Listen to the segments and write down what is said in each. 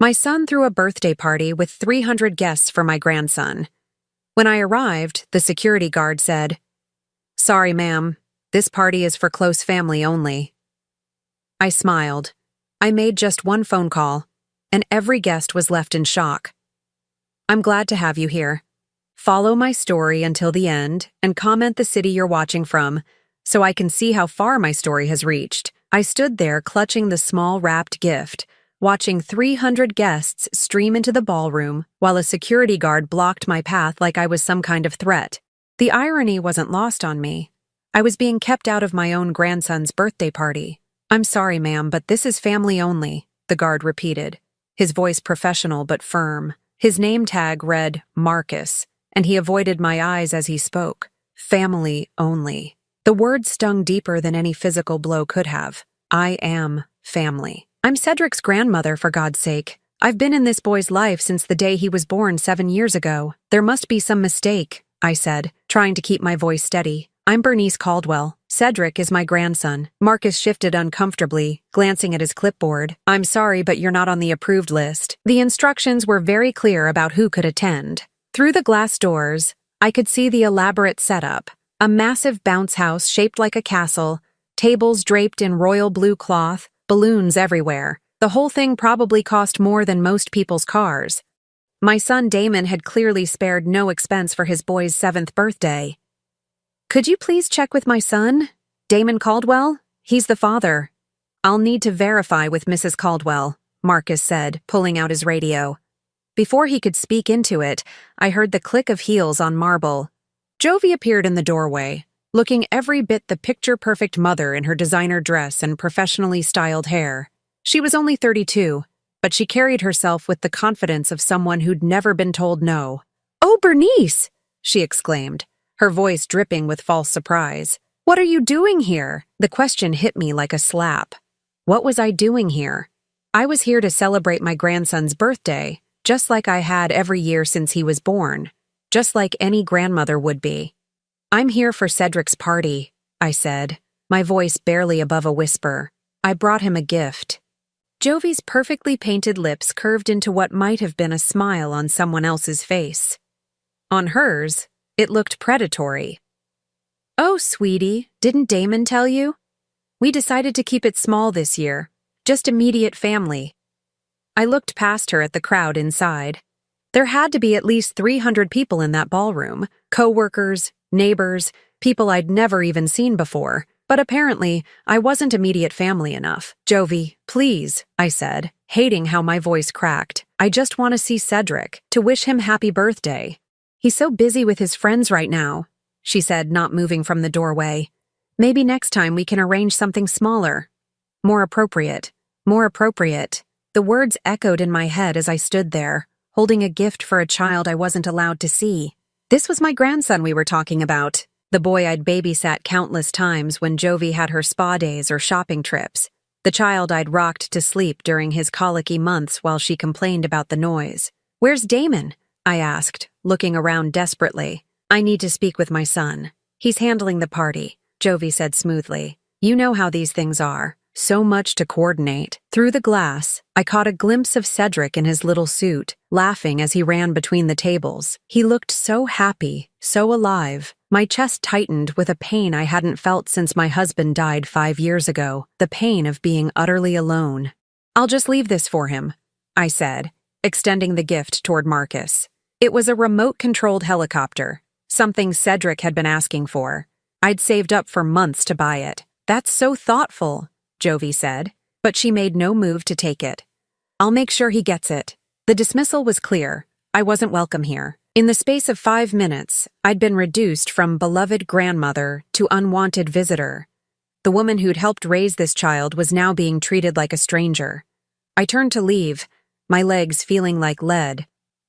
My son threw a birthday party with 300 guests for my grandson. When I arrived, the security guard said, "Sorry, ma'am, this party is for close family only." I smiled. I made just one phone call, and every guest was left in shock. "I'm glad to have you here. Follow my story until the end and comment the city you're watching from so I can see how far my story has reached." I stood there clutching the small wrapped gift, watching 300 guests stream into the ballroom while a security guard blocked my path like I was some kind of threat. The irony wasn't lost on me. I was being kept out of my own grandson's birthday party. "I'm sorry, ma'am, but this is family only," the guard repeated, his voice professional but firm. His name tag read Marcus, and he avoided my eyes as he spoke. Family only. The word stung deeper than any physical blow could have. I am family. "I'm Cedric's grandmother, for God's sake. I've been in this boy's life since the day he was born 7 years ago. There must be some mistake," I said, trying to keep my voice steady. "I'm Bernice Caldwell. Cedric is my grandson." Marcus shifted uncomfortably, glancing at his clipboard. "I'm sorry, but you're not on the approved list." The instructions were very clear about who could attend. Through the glass doors, I could see the elaborate setup. A massive bounce house shaped like a castle, tables draped in royal blue cloth, balloons everywhere. The whole thing probably cost more than most people's cars. My son Damon had clearly spared no expense for his boy's 7th birthday. "Could you please check with my son? Damon Caldwell? He's the father." "I'll need to verify with Mrs. Caldwell," Marcus said, pulling out his radio. Before he could speak into it, I heard the click of heels on marble. Jovi appeared in the doorway, looking every bit the picture-perfect mother in her designer dress and professionally styled hair. She was only 32, but she carried herself with the confidence of someone who'd never been told no. "Oh, Bernice!" she exclaimed, her voice dripping with false surprise. "What are you doing here?" The question hit me like a slap. What was I doing here? I was here to celebrate my grandson's birthday, just like I had every year since he was born, just like any grandmother would be. "I'm here for Cedric's party," I said, my voice barely above a whisper. "I brought him a gift." Jovi's perfectly painted lips curved into what might have been a smile on someone else's face. On hers, it looked predatory. "Oh, sweetie, didn't Damon tell you? We decided to keep it small this year, just immediate family." I looked past her at the crowd inside. There had to be at least 300 people in that ballroom, co-workers, neighbors, people I'd never even seen before. But apparently, I wasn't immediate family enough. "Jovi, please," I said, hating how my voice cracked. "I just want to see Cedric, to wish him happy birthday. He's so busy with his friends right now," she said, not moving from the doorway. "Maybe next time we can arrange something smaller. More appropriate. More appropriate." The words echoed in my head as I stood there, holding a gift for a child I wasn't allowed to see. This was my grandson we were talking about, the boy I'd babysat countless times when Jovi had her spa days or shopping trips, the child I'd rocked to sleep during his colicky months while she complained about the noise. "Where's Damon?" I asked, looking around desperately. "I need to speak with my son. He's handling the party," Jovi said smoothly. "You know how these things are. So much to coordinate." Through the glass, I caught a glimpse of Cedric in his little suit, laughing as he ran between the tables. He looked so happy, so alive. My chest tightened with a pain I hadn't felt since my husband died 5 years ago, the pain of being utterly alone. "I'll just leave this for him," I said, extending the gift toward Marcus. It was a remote-controlled helicopter, something Cedric had been asking for. I'd saved up for months to buy it. "That's so thoughtful," Jovi said, but she made no move to take it. "I'll make sure he gets it." The dismissal was clear. I wasn't welcome here. In the space of 5 minutes, I'd been reduced from beloved grandmother to unwanted visitor. The woman who'd helped raise this child was now being treated like a stranger. I turned to leave, my legs feeling like lead.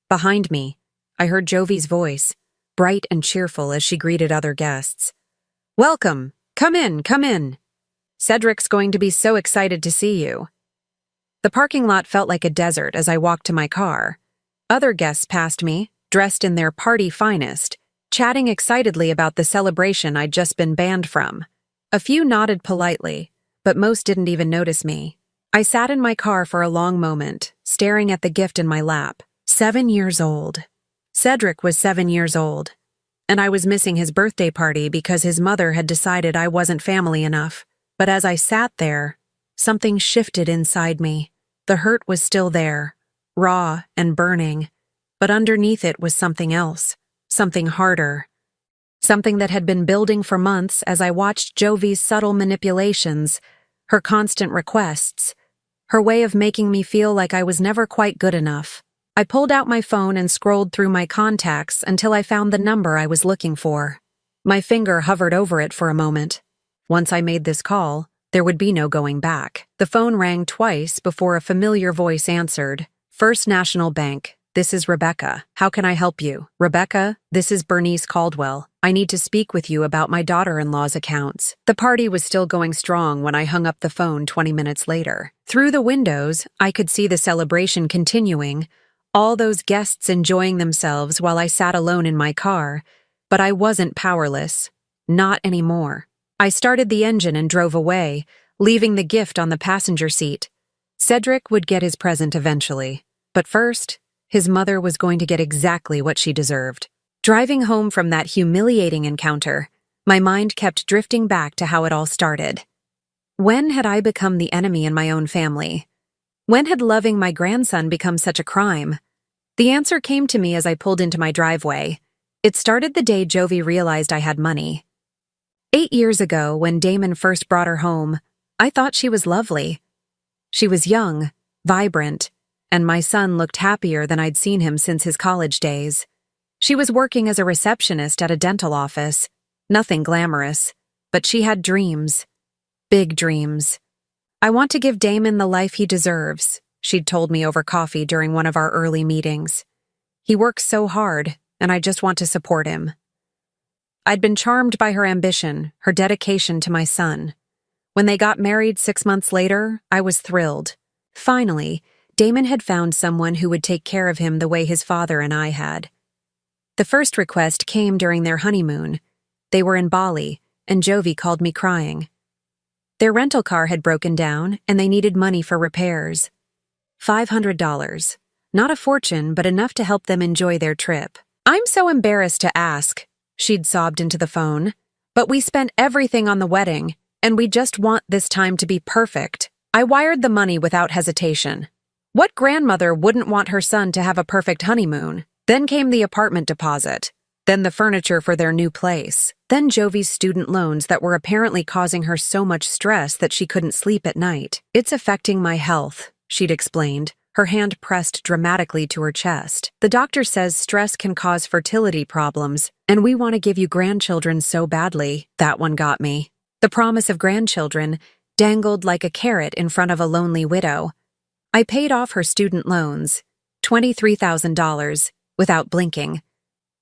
Behind me, I heard Jovi's voice, bright and cheerful as she greeted other guests. "Welcome! Come in, come in! Cedric's going to be so excited to see you." The parking lot felt like a desert as I walked to my car. Other guests passed me, dressed in their party finest, chatting excitedly about the celebration I'd just been banned from. A few nodded politely, but most didn't even notice me. I sat in my car for a long moment, staring at the gift in my lap. 7 years old. Cedric was 7 years old, and I was missing his birthday party because his mother had decided I wasn't family enough. But as I sat there, something shifted inside me. The hurt was still there, raw and burning, but underneath it was something else, something harder. Something that had been building for months as I watched Jovi's subtle manipulations, her constant requests, her way of making me feel like I was never quite good enough. I pulled out my phone and scrolled through my contacts until I found the number I was looking for. My finger hovered over it for a moment. Once I made this call, there would be no going back. The phone rang twice before a familiar voice answered. First National Bank. This is Rebecca. How can I help you? Rebecca, this is Bernice Caldwell. I need to speak with you about my daughter-in-law's accounts. The party was still going strong when I hung up the phone 20 minutes later. Through the windows, I could see the celebration continuing, all those guests enjoying themselves while I sat alone in my car, but I wasn't powerless. Not anymore. I started the engine and drove away, leaving the gift on the passenger seat. Cedric would get his present eventually, but first, his mother was going to get exactly what she deserved. Driving home from that humiliating encounter, my mind kept drifting back to how it all started. When had I become the enemy in my own family? When had loving my grandson become such a crime? The answer came to me as I pulled into my driveway. It started the day Jovi realized I had money. 8 years ago, when Damon first brought her home, I thought she was lovely. She was young, vibrant, and my son looked happier than I'd seen him since his college days. She was working as a receptionist at a dental office. Nothing glamorous, but she had dreams. Big dreams. I want to give Damon the life he deserves, she'd told me over coffee during one of our early meetings. He works so hard, and I just want to support him. I'd been charmed by her ambition, her dedication to my son. When they got married 6 months later, I was thrilled. Finally, Damon had found someone who would take care of him the way his father and I had. The first request came during their honeymoon. They were in Bali, and Jovi called me crying. Their rental car had broken down, and they needed money for repairs. $500. Not a fortune, but enough to help them enjoy their trip. I'm so embarrassed to ask, she'd sobbed into the phone. But we spent everything on the wedding, and we just want this time to be perfect. I wired the money without hesitation. What grandmother wouldn't want her son to have a perfect honeymoon? Then came the apartment deposit. Then the furniture for their new place. Then Jovi's student loans that were apparently causing her so much stress that she couldn't sleep at night. It's affecting my health, she'd explained, her hand pressed dramatically to her chest. The doctor says stress can cause fertility problems, and we want to give you grandchildren so badly. That one got me. The promise of grandchildren dangled like a carrot in front of a lonely widow. I paid off her student loans, $23,000, without blinking.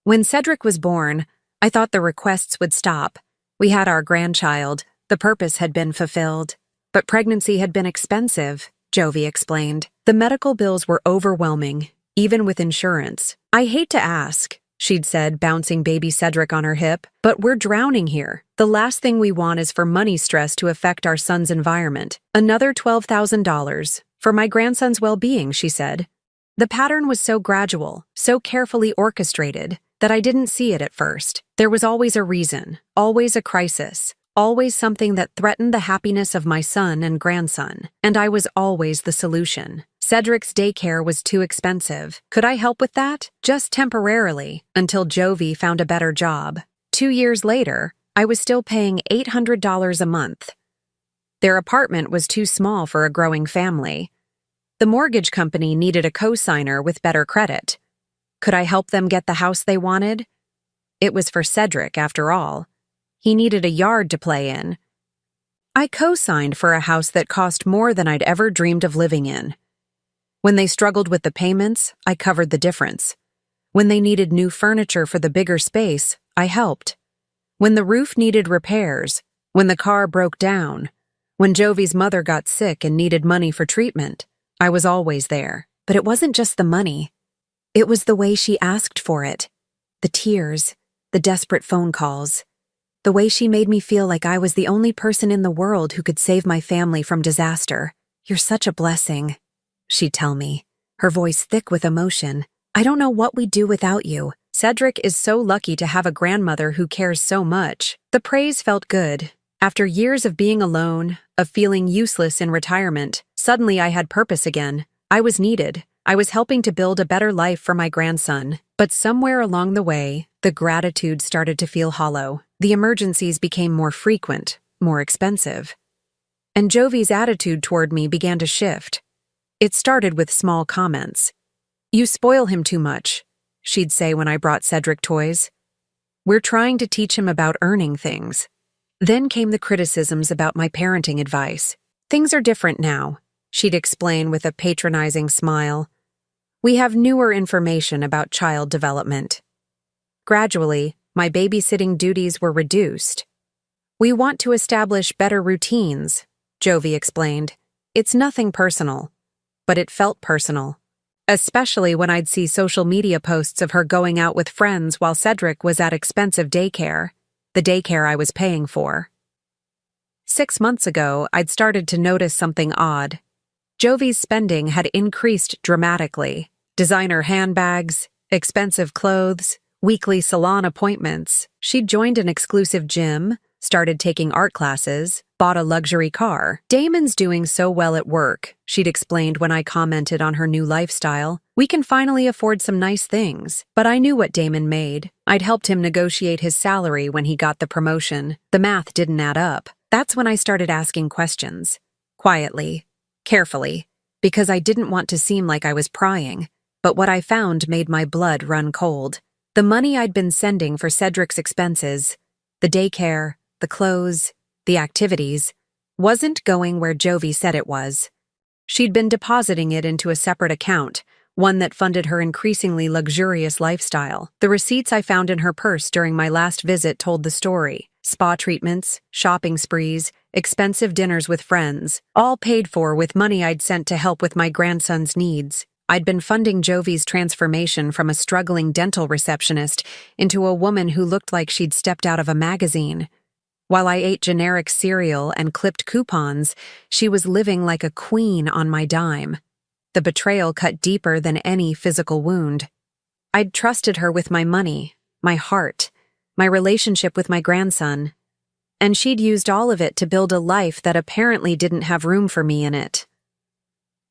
When Cedric was born, I thought the requests would stop. We had our grandchild. The purpose had been fulfilled. But pregnancy had been expensive, Jovi explained. The medical bills were overwhelming, even with insurance. I hate to ask, she'd said, bouncing baby Cedric on her hip, but we're drowning here. The last thing we want is for money stress to affect our son's environment. Another $12,000. For my grandson's well-being, she said. The pattern was so gradual, so carefully orchestrated, that I didn't see it at first. There was always a reason, always a crisis, always something that threatened the happiness of my son and grandson, and I was always the solution. Cedric's daycare was too expensive. Could I help with that? Just temporarily, until Jovi found a better job. 2 years later, I was still paying $800 a month. Their apartment was too small for a growing family. The mortgage company needed a co-signer with better credit. Could I help them get the house they wanted? It was for Cedric, after all. He needed a yard to play in. I co-signed for a house that cost more than I'd ever dreamed of living in. When they struggled with the payments, I covered the difference. When they needed new furniture for the bigger space, I helped. When the roof needed repairs, when the car broke down, when Jovi's mother got sick and needed money for treatment, I was always there. But it wasn't just the money. It was the way she asked for it. The tears, the desperate phone calls. The way she made me feel like I was the only person in the world who could save my family from disaster. "You're such a blessing," she'd tell me, her voice thick with emotion. "I don't know what we'd do without you. Cedric is so lucky to have a grandmother who cares so much." The praise felt good. After years of being alone, of feeling useless in retirement, suddenly I had purpose again. I was needed. I was helping to build a better life for my grandson. But somewhere along the way, the gratitude started to feel hollow. The emergencies became more frequent, more expensive. And Jovi's attitude toward me began to shift. It started with small comments. "You spoil him too much," she'd say when I brought Cedric toys. "We're trying to teach him about earning things." Then came the criticisms about my parenting advice. "Things are different now," she'd explain with a patronizing smile. "We have newer information about child development." Gradually, my babysitting duties were reduced. "We want to establish better routines," Jovi explained. "It's nothing personal." But it felt personal. Especially when I'd see social media posts of her going out with friends while Cedric was at expensive daycare, the daycare I was paying for. 6 months ago, I'd started to notice something odd. Jovi's spending had increased dramatically. Designer handbags, expensive clothes, weekly salon appointments. She'd joined an exclusive gym, started taking art classes, bought a luxury car. "Damon's doing so well at work," she'd explained when I commented on her new lifestyle. "We can finally afford some nice things." But I knew what Damon made. I'd helped him negotiate his salary when he got the promotion. The math didn't add up. That's when I started asking questions. Quietly, carefully, because I didn't want to seem like I was prying. But what I found made my blood run cold. The money I'd been sending for Cedric's expenses, the daycare, the clothes, the activities, wasn't going where Jovi said it was. She'd been depositing it into a separate account, one that funded her increasingly luxurious lifestyle. The receipts I found in her purse during my last visit told the story. Spa treatments, shopping sprees, expensive dinners with friends, all paid for with money I'd sent to help with my grandson's needs. I'd been funding Jovi's transformation from a struggling dental receptionist into a woman who looked like she'd stepped out of a magazine. While I ate generic cereal and clipped coupons, she was living like a queen on my dime. The betrayal cut deeper than any physical wound. I'd trusted her with my money, my heart, my relationship with my grandson, and she'd used all of it to build a life that apparently didn't have room for me in it.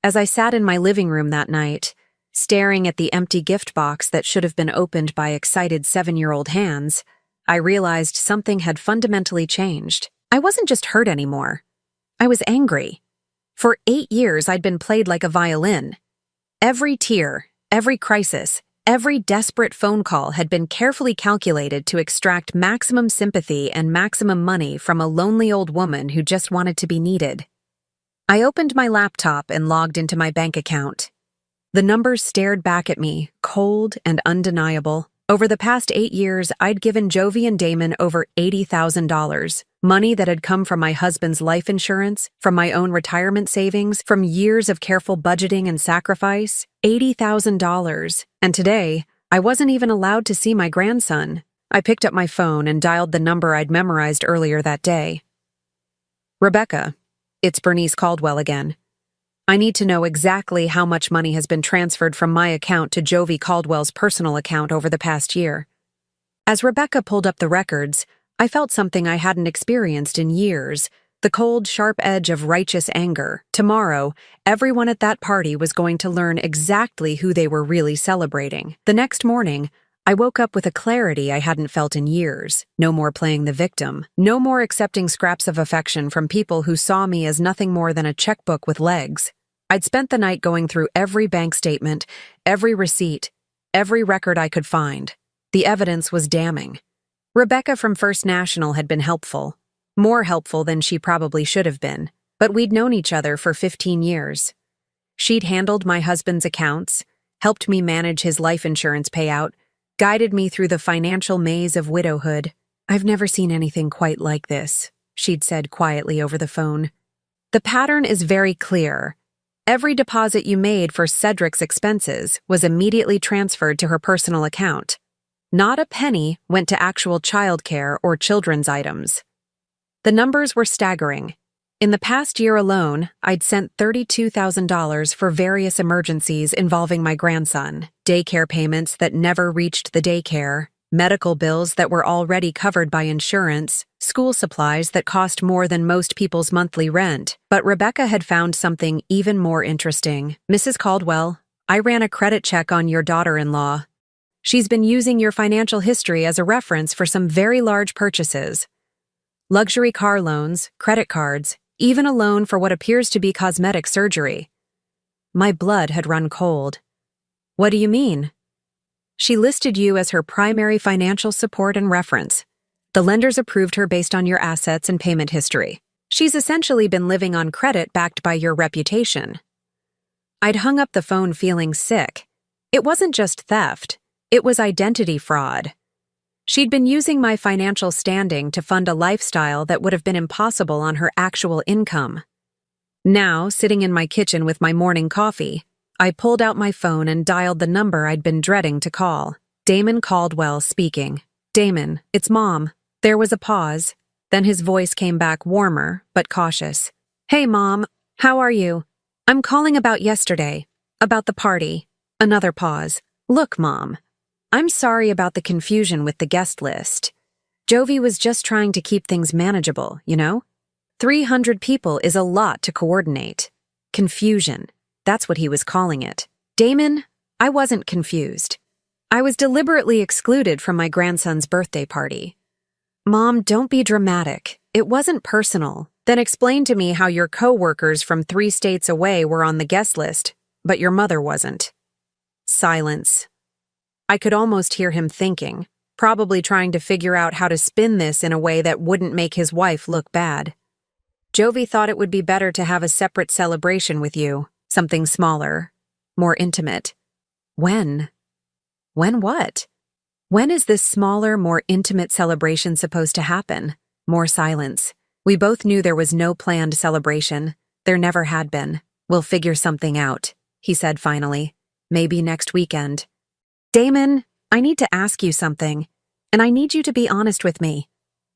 As I sat in my living room that night, staring at the empty gift box that should have been opened by excited 7-year-old hands, I realized something had fundamentally changed. I wasn't just hurt anymore. I was angry. For 8 years, I'd been played like a violin. Every tear, every crisis, every desperate phone call had been carefully calculated to extract maximum sympathy and maximum money from a lonely old woman who just wanted to be needed. I opened my laptop and logged into my bank account. The numbers stared back at me, cold and undeniable. Over the past 8 years, I'd given Jovi and Damon over $80,000, money that had come from my husband's life insurance, from my own retirement savings, from years of careful budgeting and sacrifice. $80,000. And today, I wasn't even allowed to see my grandson. I picked up my phone and dialed the number I'd memorized earlier that day. "Rebecca, it's Bernice Caldwell again. I need to know exactly how much money has been transferred from my account to Jovi Caldwell's personal account over the past year." As Rebecca pulled up the records, I felt something I hadn't experienced in years, the cold, sharp edge of righteous anger. Tomorrow, everyone at that party was going to learn exactly who they were really celebrating. The next morning, I woke up with a clarity I hadn't felt in years. No more playing the victim. No more accepting scraps of affection from people who saw me as nothing more than a checkbook with legs. I'd spent the night going through every bank statement, every receipt, every record I could find. The evidence was damning. Rebecca from First National had been helpful, more helpful than she probably should have been, but we'd known each other for 15 years. She'd handled my husband's accounts, helped me manage his life insurance payout, guided me through the financial maze of widowhood. "I've never seen anything quite like this," she'd said quietly over the phone. "The pattern is very clear. Every deposit you made for Cedric's expenses was immediately transferred to her personal account. Not a penny went to actual childcare or children's items." The numbers were staggering. In the past year alone, I'd sent $32,000 for various emergencies involving my grandson, daycare payments that never reached the daycare, medical bills that were already covered by insurance, school supplies that cost more than most people's monthly rent. But Rebecca had found something even more interesting. "Mrs. Caldwell, I ran a credit check on your daughter-in-law. She's been using your financial history as a reference for some very large purchases. Luxury car loans, credit cards, even a loan for what appears to be cosmetic surgery." My blood had run cold. "What do you mean?" "She listed you as her primary financial support and reference. The lenders approved her based on your assets and payment history. She's essentially been living on credit backed by your reputation." I'd hung up the phone feeling sick. It wasn't just theft, it was identity fraud. She'd been using my financial standing to fund a lifestyle that would have been impossible on her actual income. Now, sitting in my kitchen with my morning coffee, I pulled out my phone and dialed the number I'd been dreading to call. Damon Caldwell speaking. "Damon, it's Mom." There was a pause, then his voice came back warmer, but cautious. "Hey, Mom, how are you? I'm calling about yesterday, about the party." Another pause. "Look, Mom, I'm sorry about the confusion with the guest list. Jovi was just trying to keep things manageable, you know? 300 people is a lot to coordinate. Confusion. That's what he was calling it." "Damon, I wasn't confused. I was deliberately excluded from my grandson's birthday party." "Mom, don't be dramatic. It wasn't personal. Then explain to me how your co-workers from 3 states away were on the guest list, but your mother wasn't." Silence. I could almost hear him thinking, probably trying to figure out how to spin this in a way that wouldn't make his wife look bad. "Jovi thought it would be better to have a separate celebration with you. Something smaller, more intimate." "When? When what? When is this smaller, more intimate celebration supposed to happen?" More silence. We both knew there was no planned celebration. There never had been. "We'll figure something out," he said finally. "Maybe next weekend." "Damon, I need to ask you something, and I need you to be honest with me.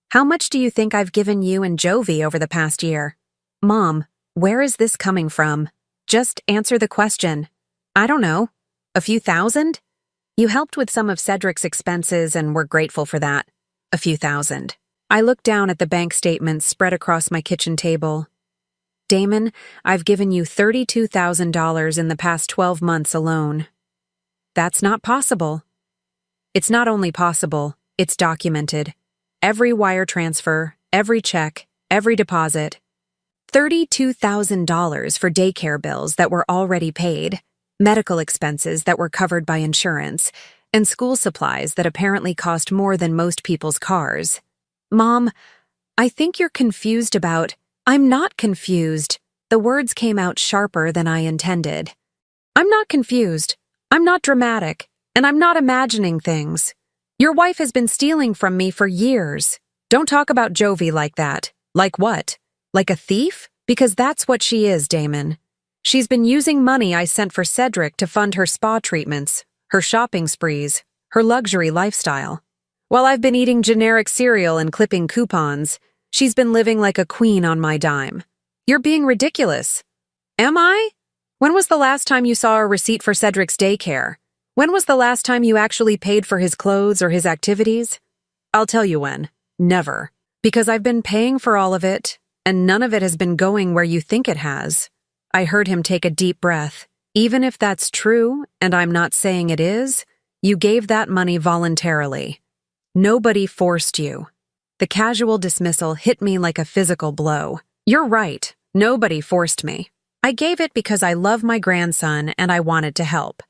How much do you think I've given you and Jovi over the past year?" "Mom, where is this coming from? Just answer the question." "I don't know. A few thousand? You helped with some of Cedric's expenses and we're grateful for that. A few thousand." I looked down at the bank statements spread across my kitchen table. "Damon, I've given you $32,000 in the past 12 months alone." "That's not possible." "It's not only possible, it's documented. Every wire transfer, every check, every deposit. $32,000 for daycare bills that were already paid, medical expenses that were covered by insurance, and school supplies that apparently cost more than most people's cars." "Mom, I think you're confused about—" "I'm not confused." The words came out sharper than I intended. "I'm not confused. I'm not dramatic, and I'm not imagining things. Your wife has been stealing from me for years. Don't talk about Jovi like that." "Like what? Like a thief?" "Because that's what she is, Damon. She's been using money I sent for Cedric to fund her spa treatments, her shopping sprees, her luxury lifestyle. While I've been eating generic cereal and clipping coupons, she's been living like a queen on my dime." "You're being ridiculous." "Am I? When was the last time you saw a receipt for Cedric's daycare? When was the last time you actually paid for his clothes or his activities?" "I'll tell you when. Never. Because I've been paying for all of it, and none of it has been going where you think it has." I heard him take a deep breath. "Even if that's true, and I'm not saying it is, you gave that money voluntarily. Nobody forced you." The casual dismissal hit me like a physical blow. "You're right. Nobody forced me. I gave it because I love my grandson and I wanted to help.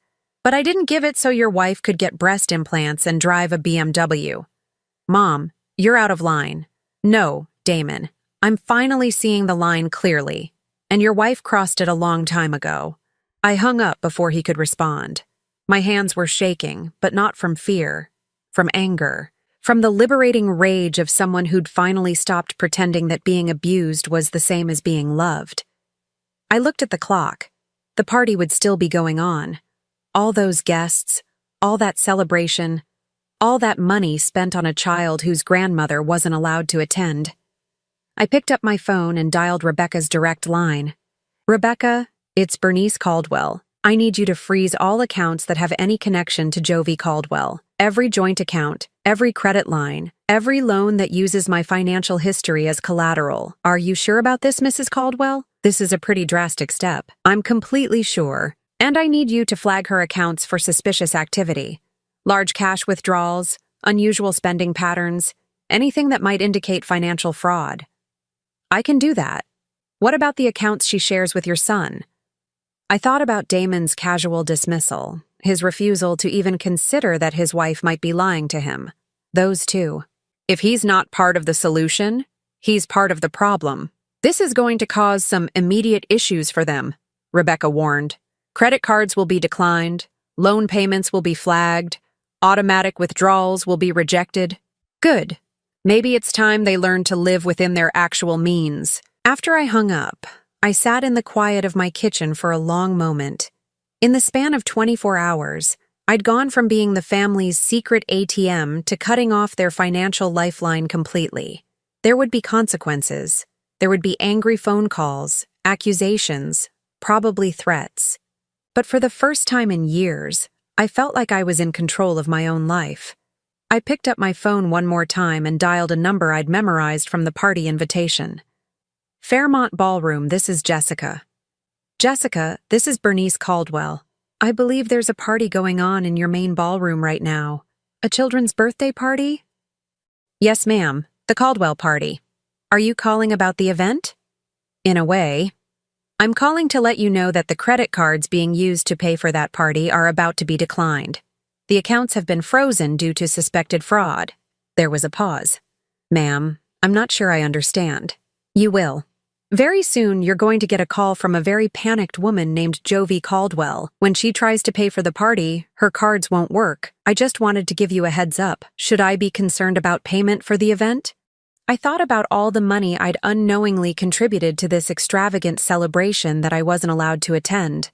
But I didn't give it so your wife could get breast implants and drive a BMW. Mom, you're out of line." "No, Damon. I'm finally seeing the line clearly. And your wife crossed it a long time ago." I hung up before he could respond. My hands were shaking, but not from fear, from anger, from the liberating rage of someone who'd finally stopped pretending that being abused was the same as being loved. I looked at the clock. The party would still be going on. All those guests, all that celebration, all that money spent on a child whose grandmother wasn't allowed to attend. I picked up my phone and dialed Rebecca's direct line. Rebecca, it's Bernice Caldwell. I need you to freeze all accounts that have any connection to Jovi Caldwell. Every joint account, every credit line, every loan that uses my financial history as collateral. Are you sure about this, Mrs. Caldwell? This is a pretty drastic step. I'm completely sure. And I need you to flag her accounts for suspicious activity. Large cash withdrawals, unusual spending patterns, anything that might indicate financial fraud. I can do that. What about the accounts she shares with your son? I thought about Damon's casual dismissal, his refusal to even consider that his wife might be lying to him. Those two. If he's not part of the solution, he's part of the problem. This is going to cause some immediate issues for them, Rebecca warned. Credit cards will be declined, loan payments will be flagged, automatic withdrawals will be rejected. Good. Maybe it's time they learn to live within their actual means. After I hung up, I sat in the quiet of my kitchen for a long moment. In the span of 24 hours, I'd gone from being the family's secret ATM to cutting off their financial lifeline completely. There would be consequences. There would be angry phone calls, accusations, probably threats. But for the first time in years, I felt like I was in control of my own life. I picked up my phone one more time and dialed a number I'd memorized from the party invitation. Fairmont Ballroom, this is Jessica. Jessica, this is Bernice Caldwell. I believe there's a party going on in your main ballroom right now. A children's birthday party? Yes, ma'am, the Caldwell party. Are you calling about the event? In a way. I'm calling to let you know that the credit cards being used to pay for that party are about to be declined. The accounts have been frozen due to suspected fraud. There was a pause. Ma'am, I'm not sure I understand. You will. Very soon, you're going to get a call from a very panicked woman named Jovi Caldwell. When she tries to pay for the party, her cards won't work. I just wanted to give you a heads up. Should I be concerned about payment for the event? I thought about all the money I'd unknowingly contributed to this extravagant celebration that I wasn't allowed to attend.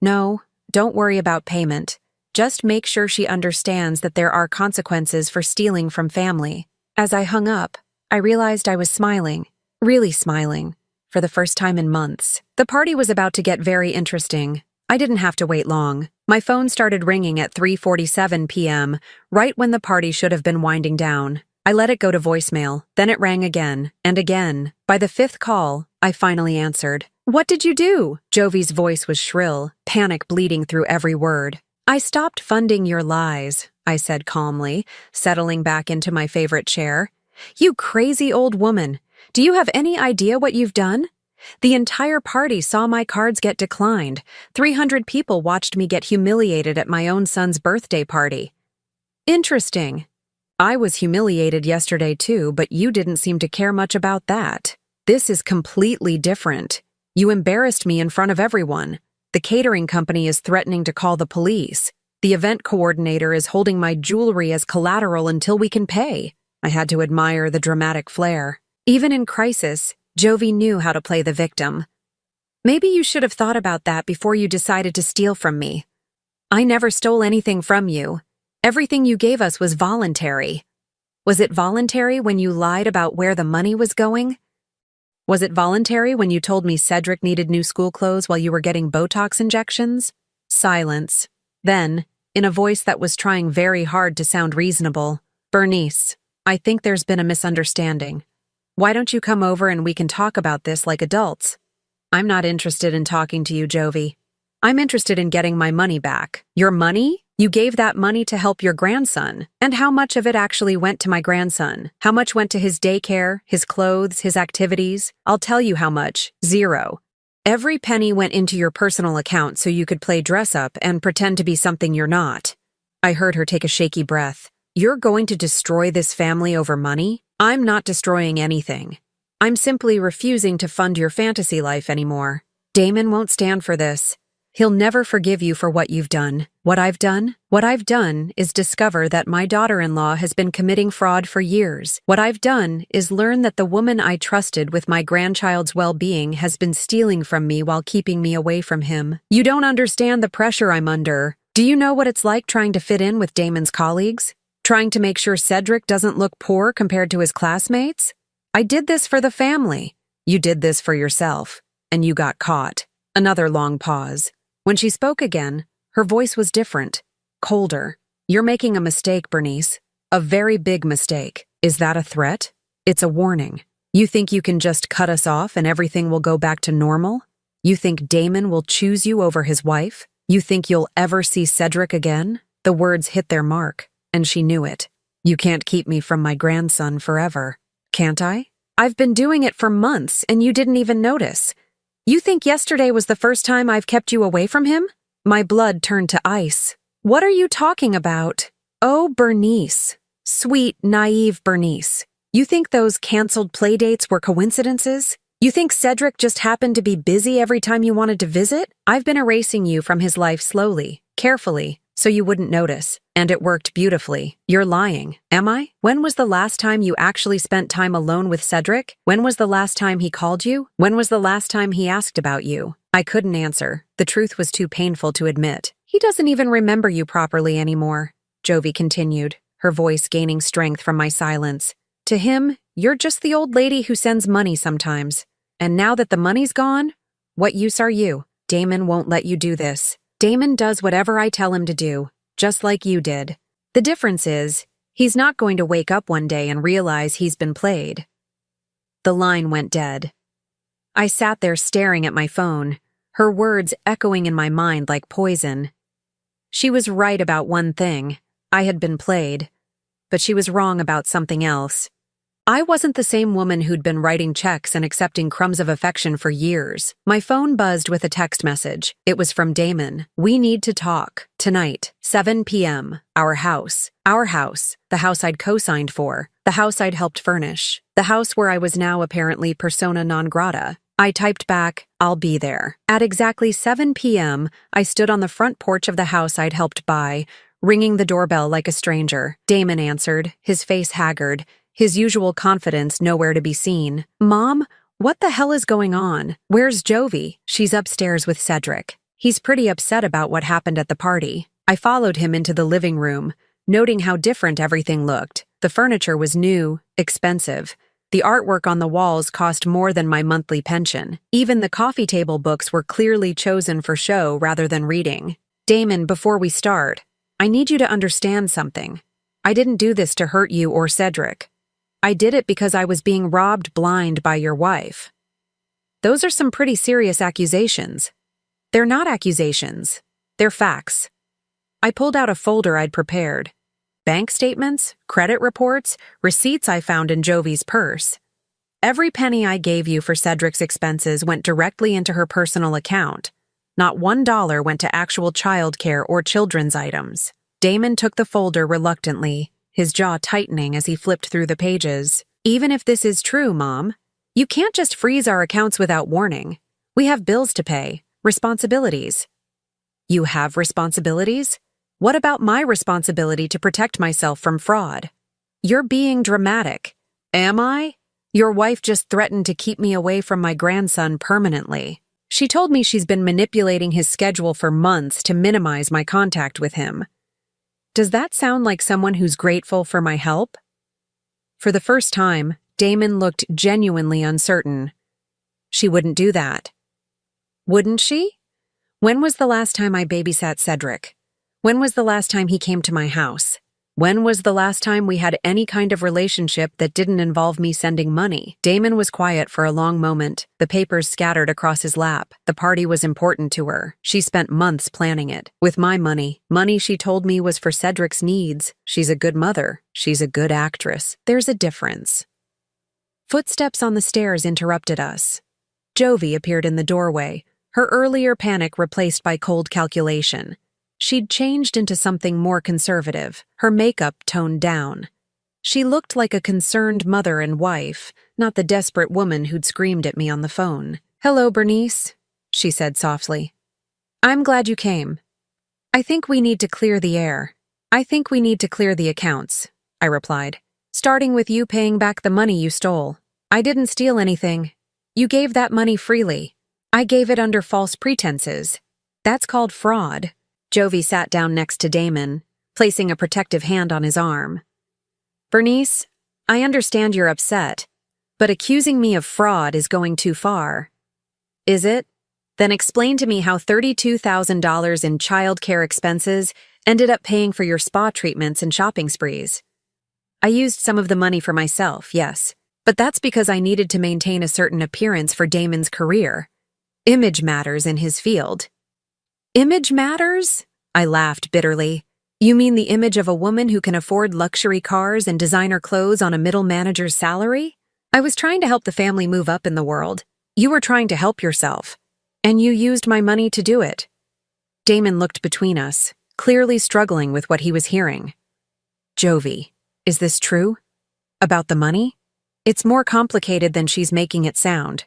No, don't worry about payment. Just make sure she understands that there are consequences for stealing from family. As I hung up, I realized I was smiling. Really smiling, for the first time in months. The party was about to get very interesting. I didn't have to wait long. My phone started ringing at 3:47 p.m., right when the party should have been winding down. I let it go to voicemail, then it rang again, and again. By the fifth call, I finally answered. What did you do? Jovi's voice was shrill, panic bleeding through every word. I stopped funding your lies, I said calmly, settling back into my favorite chair. You crazy old woman. Do you have any idea what you've done? The entire party saw my cards get declined. 300 people watched me get humiliated at my own son's birthday party. Interesting. I was humiliated yesterday too, but you didn't seem to care much about that. This is completely different. You embarrassed me in front of everyone. The catering company is threatening to call the police. The event coordinator is holding my jewelry as collateral until we can pay. I had to admire the dramatic flair. Even in crisis, Jovi knew how to play the victim. Maybe you should have thought about that before you decided to steal from me. I never stole anything from you. Everything you gave us was voluntary. Was it voluntary when you lied about where the money was going? Was it voluntary when you told me Cedric needed new school clothes while you were getting Botox injections? Silence. Then, in a voice that was trying very hard to sound reasonable, Bernice, I think there's been a misunderstanding. Why don't you come over and we can talk about this like adults? I'm not interested in talking to you, Jovi. I'm interested in getting my money back. Your money? You gave that money to help your grandson. And how much of it actually went to my grandson? How much went to his daycare, his clothes, his activities? I'll tell you how much. 0. Every penny went into your personal account so you could play dress up and pretend to be something you're not. I heard her take a shaky breath. You're going to destroy this family over money? I'm not destroying anything. I'm simply refusing to fund your fantasy life anymore. Damon won't stand for this. He'll never forgive you for what you've done. What I've done? What I've done is discover that my daughter-in-law has been committing fraud for years. What I've done is learn that the woman I trusted with my grandchild's well-being has been stealing from me while keeping me away from him. You don't understand the pressure I'm under. Do you know what it's like trying to fit in with Damon's colleagues? Trying to make sure Cedric doesn't look poor compared to his classmates? I did this for the family. You did this for yourself. And you got caught. Another long pause. When she spoke again, her voice was different, colder. You're making a mistake, Bernice. A very big mistake. Is that a threat? It's a warning. You think you can just cut us off and everything will go back to normal? You think Damon will choose you over his wife? You think you'll ever see Cedric again? The words hit their mark, and she knew it. You can't keep me from my grandson forever. Can't I? I've been doing it for months and you didn't even notice. You think yesterday was the first time I've kept you away from him? My blood turned to ice. What are you talking about? Oh, Bernice. Sweet, naive Bernice. You think those canceled playdates were coincidences? You think Cedric just happened to be busy every time you wanted to visit? I've been erasing you from his life slowly, carefully, so you wouldn't notice. And it worked beautifully. You're lying, am I? When was the last time you actually spent time alone with Cedric? When was the last time he called you? When was the last time he asked about you? I couldn't answer. The truth was too painful to admit. He doesn't even remember you properly anymore, Jovi continued, her voice gaining strength from my silence. To him, you're just the old lady who sends money sometimes. And now that the money's gone, what use are you? Damon won't let you do this. Damon does whatever I tell him to do, just like you did. The difference is, he's not going to wake up one day and realize he's been played. The line went dead. I sat there staring at my phone, her words echoing in my mind like poison. She was right about one thing. I had been played. But she was wrong about something else. I wasn't the same woman who'd been writing checks and accepting crumbs of affection for years. My phone buzzed with a text message. It was from Damon. We need to talk. Tonight, 7 p.m. Our house. Our house. The house I'd co-signed for. The house I'd helped furnish. The house where I was now apparently persona non grata. I typed back, I'll be there. At exactly 7 p.m., I stood on the front porch of the house I'd helped buy, ringing the doorbell like a stranger. Damon answered, his face haggard, his usual confidence nowhere to be seen. Mom, what the hell is going on? Where's Jovi? She's upstairs with Cedric. He's pretty upset about what happened at the party. I followed him into the living room, noting how different everything looked. The furniture was new, expensive. The artwork on the walls cost more than my monthly pension. Even the coffee table books were clearly chosen for show rather than reading. Damon, before we start, I need you to understand something. I didn't do this to hurt you or Cedric. I did it because I was being robbed blind by your wife. Those are some pretty serious accusations. They're not accusations. They're facts. I pulled out a folder I'd prepared. Bank statements, credit reports, receipts I found in Jovi's purse. Every penny I gave you for Cedric's expenses went directly into her personal account. Not $1 went to actual childcare or children's items. Damon took the folder reluctantly, his jaw tightening as he flipped through the pages. Even if this is true, Mom, you can't just freeze our accounts without warning. We have bills to pay, responsibilities. You have responsibilities? What about my responsibility to protect myself from fraud? You're being dramatic. Am I? Your wife just threatened to keep me away from my grandson permanently. She told me she's been manipulating his schedule for months to minimize my contact with him. Does that sound like someone who's grateful for my help? For the first time, Damon looked genuinely uncertain. She wouldn't do that. Wouldn't she? When was the last time I babysat Cedric? When was the last time he came to my house? When was the last time we had any kind of relationship that didn't involve me sending money? Damon was quiet for a long moment, the papers scattered across his lap. The party was important to her. She spent months planning it. With my money she told me was for Cedric's needs. She's a good mother. She's a good actress. There's a difference. Footsteps on the stairs interrupted us. Jovi appeared in the doorway, her earlier panic replaced by cold calculation. She'd changed into something more conservative, her makeup toned down. She looked like a concerned mother and wife, not the desperate woman who'd screamed at me on the phone. "Hello, Bernice," she said softly. "I'm glad you came. I think we need to clear the air. I think we need to clear the accounts," I replied. "Starting with you paying back the money you stole. I didn't steal anything. You gave that money freely. I gave it under false pretenses. That's called fraud." Jovi sat down next to Damon, placing a protective hand on his arm. "Bernice, I understand you're upset. But accusing me of fraud is going too far. Is it? Then explain to me how $32,000 in childcare expenses ended up paying for your spa treatments and shopping sprees. I used some of the money for myself, yes, but that's because I needed to maintain a certain appearance for Damon's career. Image matters in his field. Image matters? I laughed bitterly. You mean the image of a woman who can afford luxury cars and designer clothes on a middle manager's salary? I was trying to help the family move up in the world. You were trying to help yourself. And you used my money to do it. Damon looked between us, clearly struggling with what he was hearing. Jovi, is this true? About the money? It's more complicated than she's making it sound.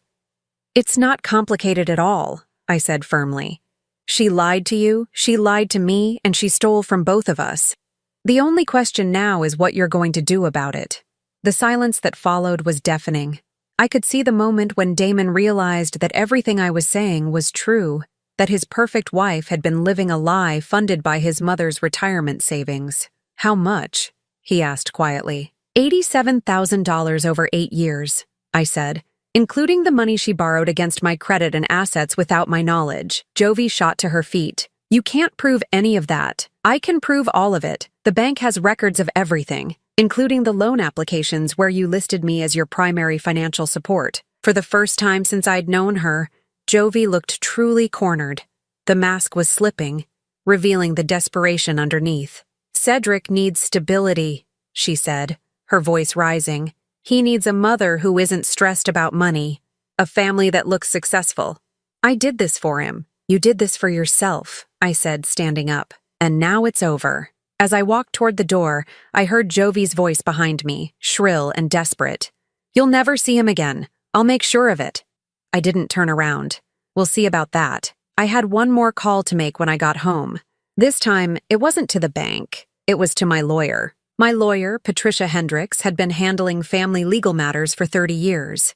It's not complicated at all, I said firmly. She lied to you, she lied to me, and she stole from both of us. The only question now is what you're going to do about it. The silence that followed was deafening. I could see the moment when Damon realized that everything I was saying was true, that his perfect wife had been living a lie funded by his mother's retirement savings. How much? He asked quietly. $87,000 over 8 years, I said, including the money she borrowed against my credit and assets without my knowledge. Jovi shot to her feet. You can't prove any of that. I can prove all of it. The bank has records of everything, including the loan applications where you listed me as your primary financial support. For the first time since I'd known her, Jovi looked truly cornered. The mask was slipping, revealing the desperation underneath. Cedric needs stability, she said, her voice rising. He needs a mother who isn't stressed about money, a family that looks successful. I did this for him. You did this for yourself, I said, standing up. And now it's over. As I walked toward the door, I heard Jovi's voice behind me, shrill and desperate. You'll never see him again. I'll make sure of it. I didn't turn around. We'll see about that. I had one more call to make when I got home. This time, it wasn't to the bank. It was to my lawyer. My lawyer, Patricia Hendricks, had been handling family legal matters for 30 years.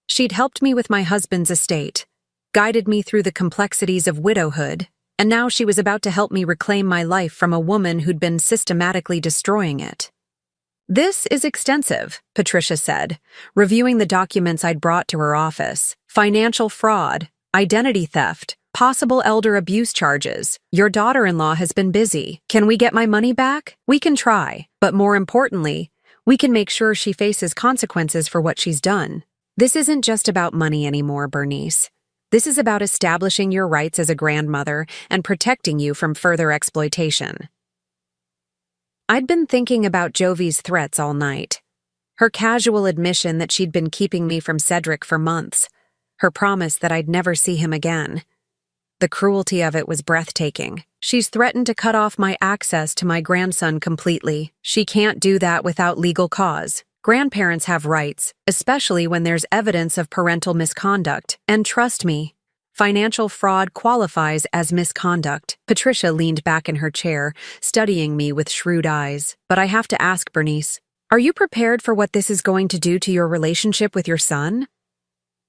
She'd helped me with my husband's estate, guided me through the complexities of widowhood, and now she was about to help me reclaim my life from a woman who'd been systematically destroying it. This is extensive, Patricia said, reviewing the documents I'd brought to her office. Financial fraud, identity theft, possible elder abuse charges. Your daughter-in-law has been busy. Can we get my money back? We can try, but more importantly, we can make sure she faces consequences for what she's done. This isn't just about money anymore, Bernice. This is about establishing your rights as a grandmother and protecting you from further exploitation. I'd been thinking about Jovi's threats all night. Her casual admission that she'd been keeping me from Cedric for months. Her promise that I'd never see him again. The cruelty of it was breathtaking. She's threatened to cut off my access to my grandson completely. She can't do that without legal cause. Grandparents have rights, especially when there's evidence of parental misconduct. And trust me, financial fraud qualifies as misconduct. Patricia leaned back in her chair, studying me with shrewd eyes. But I have to ask, Bernice, are you prepared for what this is going to do to your relationship with your son?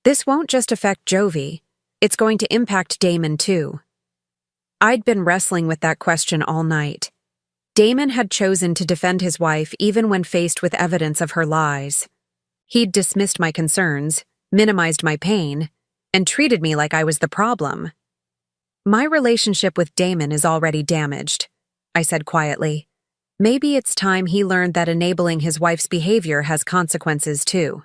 This won't just affect Jovi. It's going to impact Damon, too. I'd been wrestling with that question all night. Damon had chosen to defend his wife even when faced with evidence of her lies. He'd dismissed my concerns, minimized my pain, and treated me like I was the problem. My relationship with Damon is already damaged, I said quietly. Maybe it's time he learned that enabling his wife's behavior has consequences too.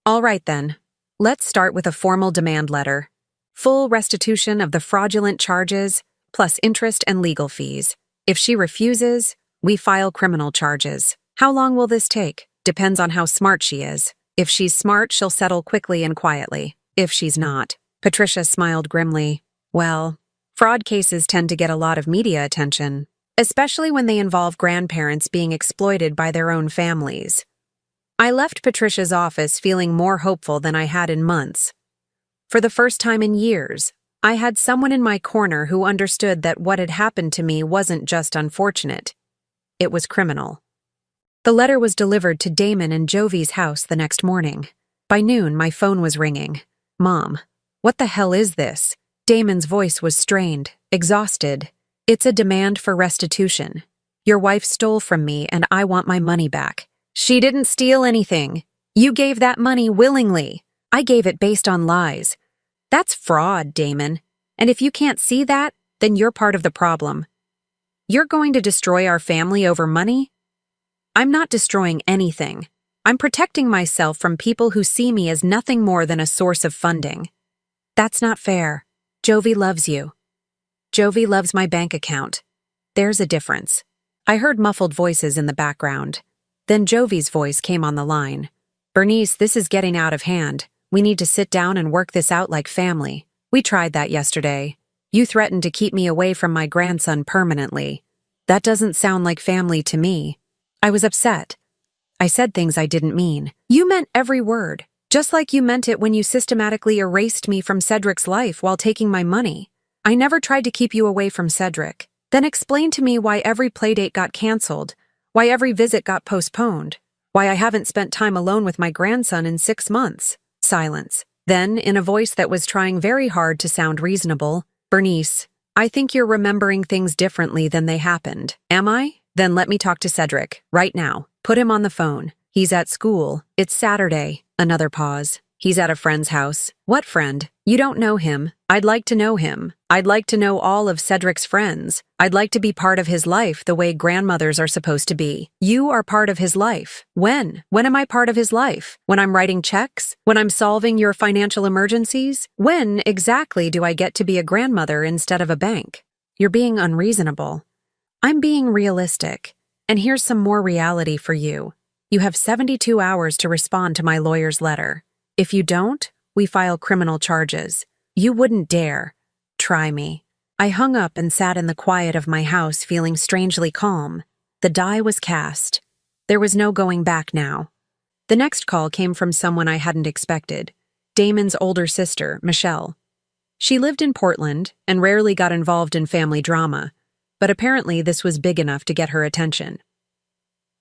All right then, let's start with a formal demand letter. Full restitution of the fraudulent charges, plus interest and legal fees. If she refuses, we file criminal charges. How long will this take? Depends on how smart she is. If she's smart, she'll settle quickly and quietly. If she's not. Patricia smiled grimly. Well, fraud cases tend to get a lot of media attention, especially when they involve grandparents being exploited by their own families. I left Patricia's office feeling more hopeful than I had in months. For the first time in years, I had someone in my corner who understood that what had happened to me wasn't just unfortunate. It was criminal. The letter was delivered to Damon and Jovi's house the next morning. By noon, my phone was ringing. Mom, what the hell is this? Damon's voice was strained, exhausted. It's a demand for restitution. Your wife stole from me and I want my money back. She didn't steal anything. You gave that money willingly. I gave it based on lies. That's fraud, Damon. And if you can't see that, then you're part of the problem. You're going to destroy our family over money? I'm not destroying anything. I'm protecting myself from people who see me as nothing more than a source of funding. That's not fair. Jovi loves you. Jovi loves my bank account. There's a difference. I heard muffled voices in the background. Then Jovi's voice came on the line. Bernice, this is getting out of hand. We need to sit down and work this out like family. We tried that yesterday. You threatened to keep me away from my grandson permanently. That doesn't sound like family to me. I was upset. I said things I didn't mean. You meant every word, just like you meant it when you systematically erased me from Cedric's life while taking my money. I never tried to keep you away from Cedric. Then explain to me why every playdate got canceled, why every visit got postponed, why I haven't spent time alone with my grandson in 6 months. Silence. Then, in a voice that was trying very hard to sound reasonable, Bernice, I think you're remembering things differently than they happened. Am I? Then let me talk to Cedric, right now. Put him on the phone. He's at school. It's Saturday. Another pause. He's at a friend's house. What friend? You don't know him. I'd like to know him. I'd like to know all of Cedric's friends. I'd like to be part of his life the way grandmothers are supposed to be. You are part of his life. When? When am I part of his life? When I'm writing checks? When I'm solving your financial emergencies? When exactly do I get to be a grandmother instead of a bank? You're being unreasonable. I'm being realistic. And here's some more reality for you. You have 72 hours to respond to my lawyer's letter. If you don't, we file criminal charges. You wouldn't dare. Try me. I hung up and sat in the quiet of my house feeling strangely calm. The die was cast. There was no going back now. The next call came from someone I hadn't expected. Damon's older sister, Michelle. She lived in Portland and rarely got involved in family drama, but apparently this was big enough to get her attention.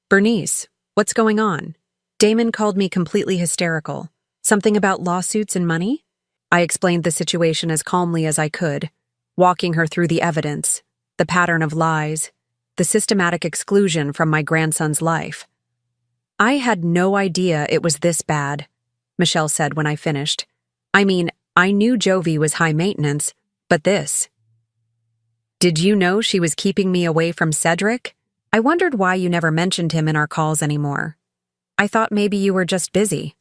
Bernice, what's going on? Damon called me completely hysterical. Something about lawsuits and money? I explained the situation as calmly as I could, walking her through the evidence, the pattern of lies, the systematic exclusion from my grandson's life. I had no idea it was this bad, Michelle said when I finished. I mean, I knew Jovi was high maintenance, but this. Did you know she was keeping me away from Cedric? I wondered why you never mentioned him in our calls anymore. I thought maybe you were just busy.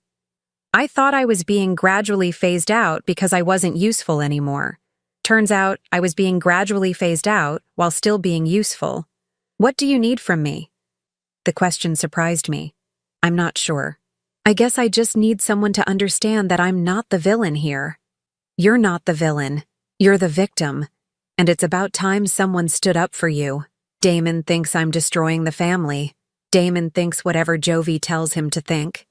I thought I was being gradually phased out because I wasn't useful anymore. Turns out I was being gradually phased out while still being useful. What do you need from me? The question surprised me. I'm not sure. I guess I just need someone to understand that I'm not the villain here. You're not the villain. You're the victim. And it's about time someone stood up for you. Damon thinks I'm destroying the family. Damon thinks whatever Jovi tells him to think.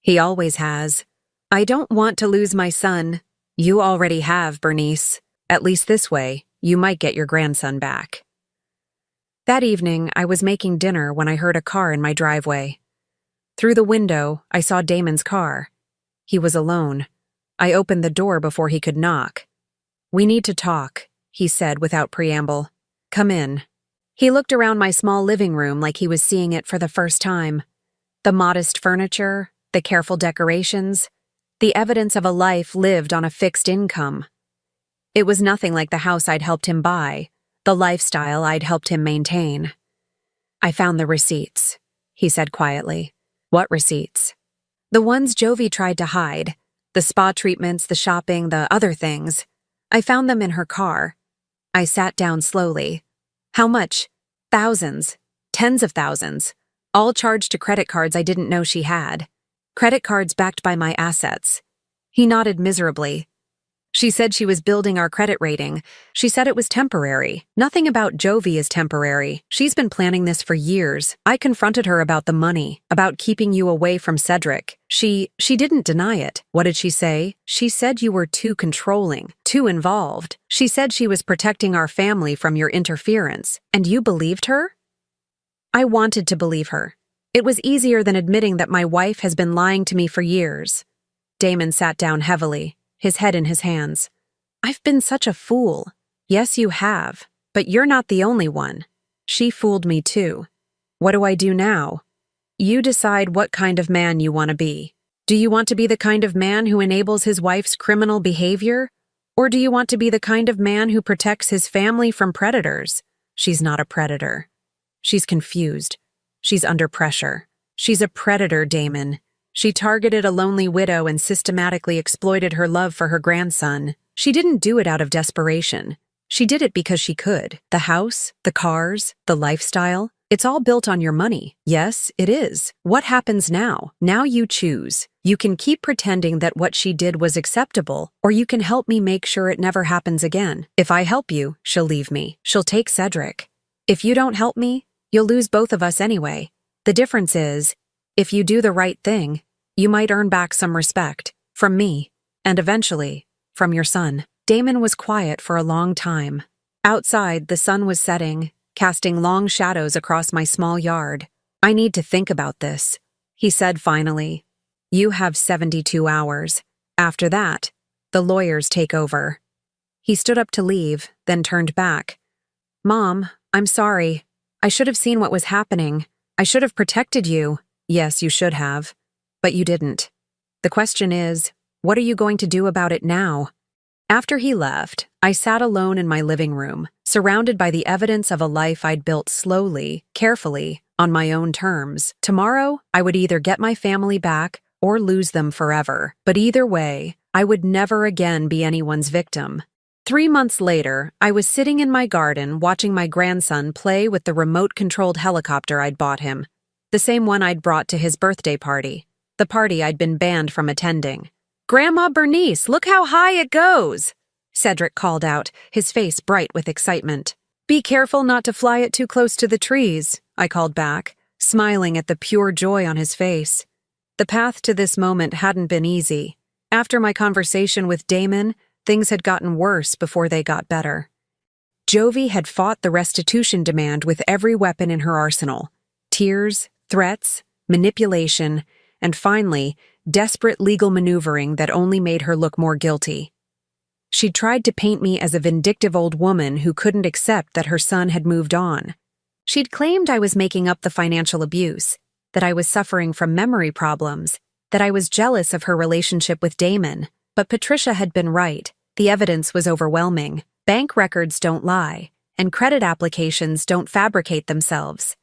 He always has. I don't want to lose my son. You already have, Bernice. At least this way, you might get your grandson back. That evening, I was making dinner when I heard a car in my driveway. Through the window, I saw Damon's car. He was alone. I opened the door before he could knock. We need to talk, he said without preamble. Come in. He looked around my small living room like he was seeing it for the first time. The modest furniture, the careful decorations, the evidence of a life lived on a fixed income. It was nothing like the house I'd helped him buy, the lifestyle I'd helped him maintain. I found the receipts, he said quietly. What receipts? The ones Jovi tried to hide. The spa treatments, the shopping, the other things. I found them in her car. I sat down slowly. How much? Thousands. Tens of thousands. All charged to credit cards I didn't know she had. Credit cards backed by my assets. He nodded miserably. She said she was building our credit rating. She said it was temporary. Nothing about Jovi is temporary. She's been planning this for years. I confronted her about the money, about keeping you away from Cedric. She didn't deny it. What did she say? She said you were too controlling, too involved. She said she was protecting our family from your interference. And you believed her? I wanted to believe her. It was easier than admitting that my wife has been lying to me for years. Damon sat down heavily, his head in his hands. I've been such a fool. Yes, you have. But you're not the only one. She fooled me too. What do I do now? You decide what kind of man you want to be. Do you want to be the kind of man who enables his wife's criminal behavior? Or do you want to be the kind of man who protects his family from predators? She's not a predator. She's confused. She's under pressure. She's a predator, Damon. She targeted a lonely widow and systematically exploited her love for her grandson. She didn't do it out of desperation. She did it because she could. The house, the cars, the lifestyle, it's all built on your money. Yes, it is. What happens now? Now you choose. You can keep pretending that what she did was acceptable, or you can help me make sure it never happens again. If I help you, she'll leave me. She'll take Cedric. If you don't help me, you'll lose both of us anyway. The difference is, if you do the right thing, you might earn back some respect from me, and eventually, from your son. Damon was quiet for a long time. Outside, the sun was setting, casting long shadows across my small yard. I need to think about this, he said finally. You have 72 hours. After that, the lawyers take over. He stood up to leave, then turned back. Mom, I'm sorry. I should have seen what was happening. I should have protected you. Yes, you should have. But you didn't. The question is, what are you going to do about it now? After he left, I sat alone in my living room, surrounded by the evidence of a life I'd built slowly, carefully, on my own terms. Tomorrow, I would either get my family back or lose them forever. But either way, I would never again be anyone's victim. 3 months later, I was sitting in my garden watching my grandson play with the remote-controlled helicopter I'd bought him, the same one I'd brought to his birthday party, the party I'd been banned from attending. Grandma Bernice, look how high it goes! Cedric called out, his face bright with excitement. Be careful not to fly it too close to the trees, I called back, smiling at the pure joy on his face. The path to this moment hadn't been easy. After my conversation with Damon, things had gotten worse before they got better. Jovi had fought the restitution demand with every weapon in her arsenal. Tears, threats, manipulation, and finally, desperate legal maneuvering that only made her look more guilty. She'd tried to paint me as a vindictive old woman who couldn't accept that her son had moved on. She'd claimed I was making up the financial abuse, that I was suffering from memory problems, that I was jealous of her relationship with Damon. But Patricia had been right. The evidence was overwhelming. Bank records don't lie, and credit applications don't fabricate themselves.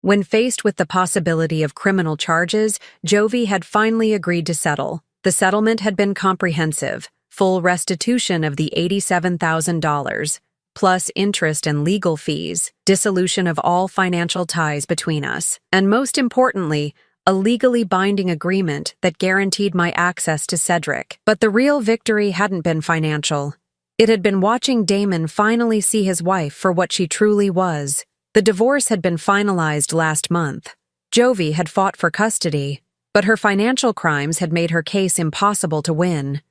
When faced with the possibility of criminal charges, Jovi had finally agreed to settle. The settlement had been comprehensive, full restitution of the $87,000, plus interest and legal fees, dissolution of all financial ties between us, and most importantly, a legally binding agreement that guaranteed my access to Cedric. But the real victory hadn't been financial. It had been watching Damon finally see his wife for what she truly was. The divorce had been finalized last month. Jovi had fought for custody, but her financial crimes had made her case impossible to win.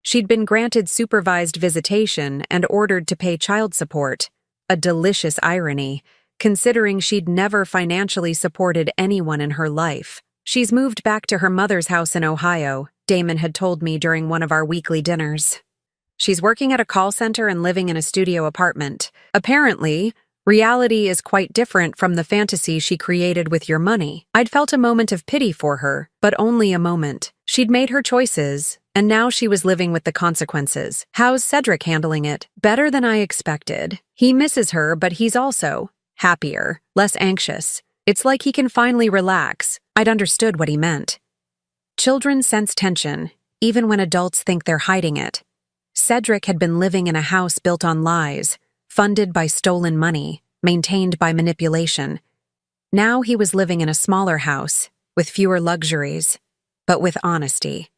She'd been granted supervised visitation and ordered to pay child support, a delicious irony, considering she'd never financially supported anyone in her life. She's moved back to her mother's house in Ohio, Damon had told me during one of our weekly dinners. She's working at a call center and living in a studio apartment. Apparently, reality is quite different from the fantasy she created with your money. I'd felt a moment of pity for her, but only a moment. She'd made her choices, and now she was living with the consequences. How's Cedric handling it? Better than I expected. He misses her, but he's also happier, less anxious. It's like he can finally relax. I'd understood what he meant. Children sense tension, even when adults think they're hiding it. Cedric had been living in a house built on lies, funded by stolen money, maintained by manipulation. Now he was living in a smaller house, with fewer luxuries, but with honesty.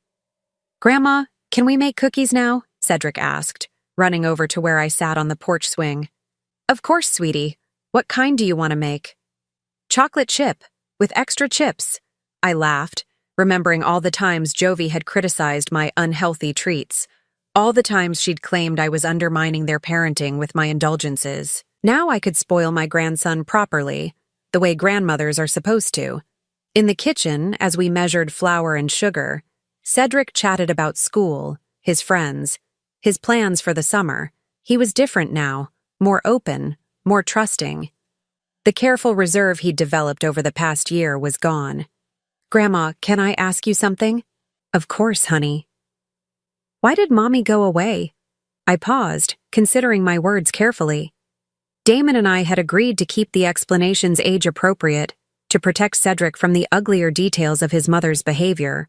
Grandma, can we make cookies now? Cedric asked, running over to where I sat on the porch swing. Of course, sweetie. What kind do you want to make? Chocolate chip, with extra chips. I laughed, remembering all the times Jovi had criticized my unhealthy treats. All the times she'd claimed I was undermining their parenting with my indulgences. Now I could spoil my grandson properly, the way grandmothers are supposed to. In the kitchen, as we measured flour and sugar, Cedric chatted about school, his friends, his plans for the summer. He was different now, more open, more trusting. The careful reserve he'd developed over the past year was gone. Grandma, can I ask you something? Of course, honey. Why did Mommy go away? I paused, considering my words carefully. Damon and I had agreed to keep the explanations age-appropriate, to protect Cedric from the uglier details of his mother's behavior.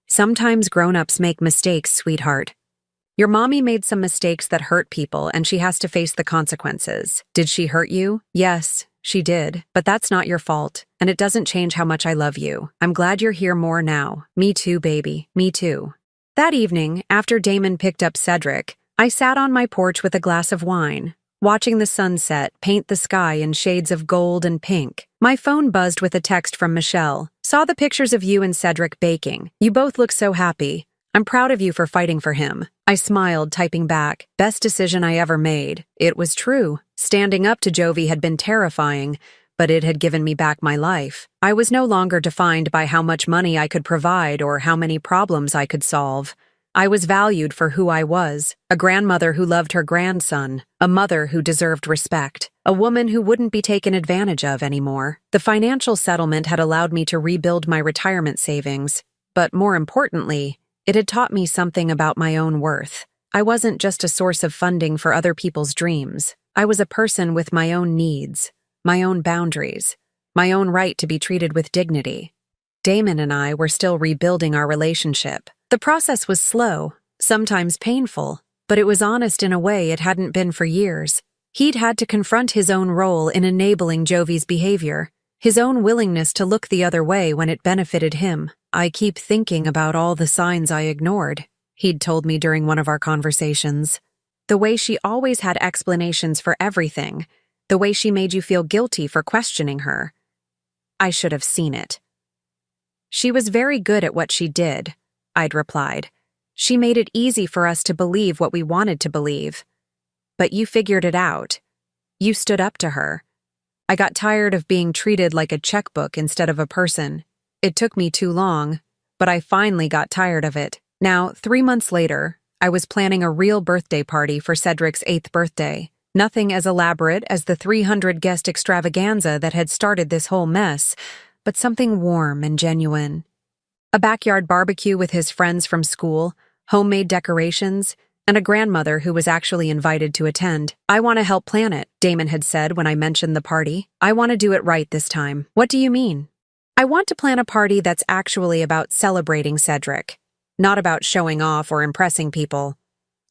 Sometimes grown-ups make mistakes, sweetheart. Your mommy made some mistakes that hurt people, and she has to face the consequences. Did she hurt you? Yes, she did. But that's not your fault, and it doesn't change how much I love you. I'm glad you're here more now. Me too, baby. Me too. That evening, after Damon picked up Cedric, I sat on my porch with a glass of wine, watching the sunset paint the sky in shades of gold and pink. My phone buzzed with a text from Michelle. Saw the pictures of you and Cedric baking. You both look so happy. I'm proud of you for fighting for him. I smiled, typing back, best decision I ever made. It was true. Standing up to Jovi had been terrifying, but it had given me back my life. I was no longer defined by how much money I could provide or how many problems I could solve. I was valued for who I was, a grandmother who loved her grandson, a mother who deserved respect, a woman who wouldn't be taken advantage of anymore. The financial settlement had allowed me to rebuild my retirement savings, but more importantly, it had taught me something about my own worth. I wasn't just a source of funding for other people's dreams. I was a person with my own needs, my own boundaries, my own right to be treated with dignity. Damon and I were still rebuilding our relationship. The process was slow, sometimes painful, but it was honest in a way it hadn't been for years. He'd had to confront his own role in enabling Jovi's behavior, his own willingness to look the other way when it benefited him. I keep thinking about all the signs I ignored, he'd told me during one of our conversations. The way she always had explanations for everything, the way she made you feel guilty for questioning her. I should have seen it. She was very good at what she did, I'd replied. She made it easy for us to believe what we wanted to believe. But you figured it out. You stood up to her. I got tired of being treated like a checkbook instead of a person. It took me too long, but I finally got tired of it. Now, 3 months later, I was planning a real birthday party for Cedric's 8th birthday. Nothing as elaborate as the 300-guest extravaganza that had started this whole mess, but something warm and genuine. A backyard barbecue with his friends from school, homemade decorations, and a grandmother who was actually invited to attend. I want to help plan it, Damon had said when I mentioned the party. I want to do it right this time. What do you mean? I want to plan a party that's actually about celebrating Cedric, not about showing off or impressing people.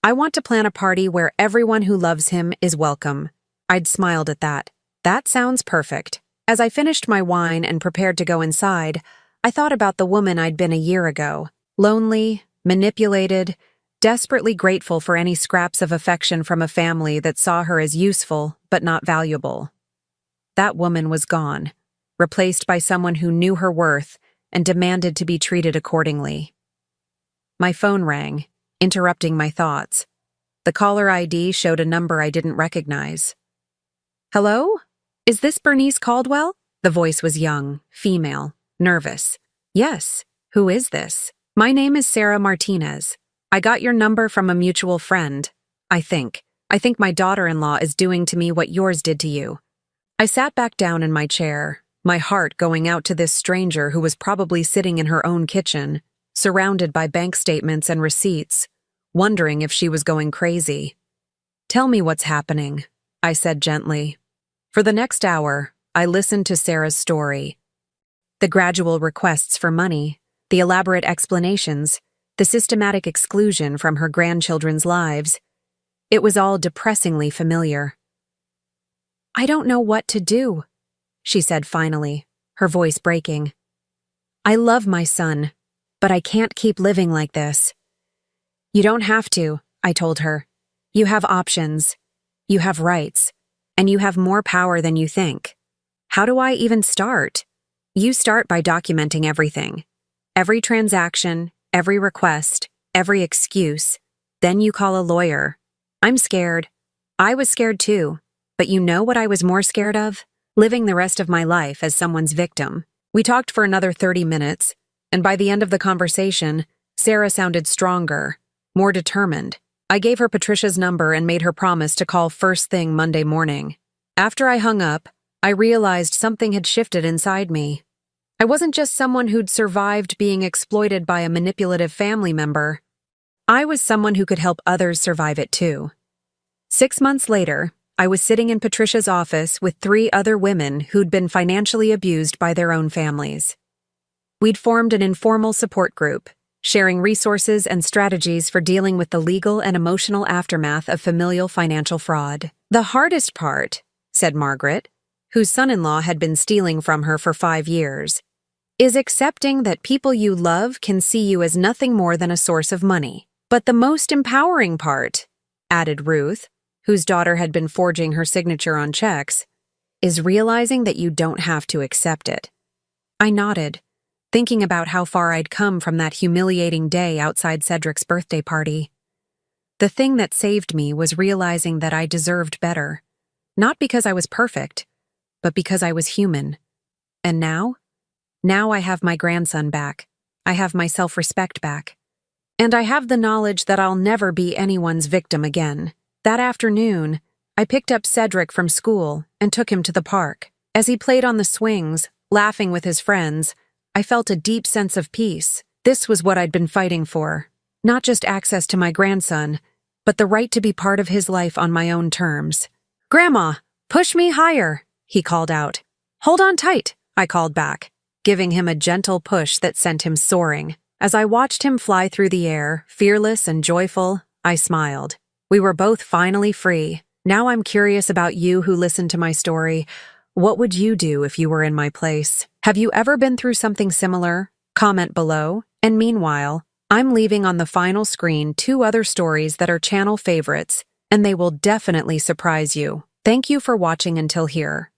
I want to plan a party where everyone who loves him is welcome. I'd smiled at that. That sounds perfect. As I finished my wine and prepared to go inside, I thought about the woman I'd been a year ago. Lonely, manipulated, desperately grateful for any scraps of affection from a family that saw her as useful but not valuable. That woman was gone, replaced by someone who knew her worth and demanded to be treated accordingly. My phone rang, interrupting my thoughts. The caller ID showed a number I didn't recognize. Hello? Is this Bernice Caldwell? The voice was young, female, nervous. Yes. Who is this? My name is Sarah Martinez. I got your number from a mutual friend. I think my daughter-in-law is doing to me what yours did to you. I sat back down in my chair, my heart going out to this stranger who was probably sitting in her own kitchen, surrounded by bank statements and receipts, wondering if she was going crazy. Tell me what's happening, I said gently. For the next hour, I listened to Sarah's story. The gradual requests for money, the elaborate explanations, the systematic exclusion from her grandchildren's lives. It was all depressingly familiar. I don't know what to do, she said finally, her voice breaking. I love my son, but I can't keep living like this. You don't have to, I told her. You have options. You have rights. And you have more power than you think. How do I even start? You start by documenting everything. Every transaction, every request, every excuse. Then you call a lawyer. I'm scared. I was scared too. But you know what I was more scared of? Living the rest of my life as someone's victim. We talked for another 30 minutes, and by the end of the conversation, Sarah sounded stronger, more determined. I gave her Patricia's number and made her promise to call first thing Monday morning. After I hung up, I realized something had shifted inside me. I wasn't just someone who'd survived being exploited by a manipulative family member. I was someone who could help others survive it too. 6 months later, I was sitting in Patricia's office with 3 other women who'd been financially abused by their own families. We'd formed an informal support group, sharing resources and strategies for dealing with the legal and emotional aftermath of familial financial fraud. "The hardest part," said Margaret, whose son-in-law had been stealing from her for 5 years, "is accepting that people you love can see you as nothing more than a source of money. But the most empowering part," added Ruth, whose daughter had been forging her signature on checks, "is realizing that you don't have to accept it." I nodded, thinking about how far I'd come from that humiliating day outside Cedric's birthday party. The thing that saved me was realizing that I deserved better, not because I was perfect, but because I was human. And now I have my grandson back. I have my self-respect back. And I have the knowledge that I'll never be anyone's victim again. That afternoon, I picked up Cedric from school and took him to the park. As he played on the swings, laughing with his friends, I felt a deep sense of peace. This was what I'd been fighting for. Not just access to my grandson, but the right to be part of his life on my own terms. "Grandma, push me higher," he called out. "Hold on tight," I called back, giving him a gentle push that sent him soaring. As I watched him fly through the air, fearless and joyful, I smiled. We were both finally free. Now I'm curious about you who listened to my story. What would you do if you were in my place? Have you ever been through something similar? Comment below. And meanwhile, I'm leaving on the final screen 2 other stories that are channel favorites, and they will definitely surprise you. Thank you for watching until here.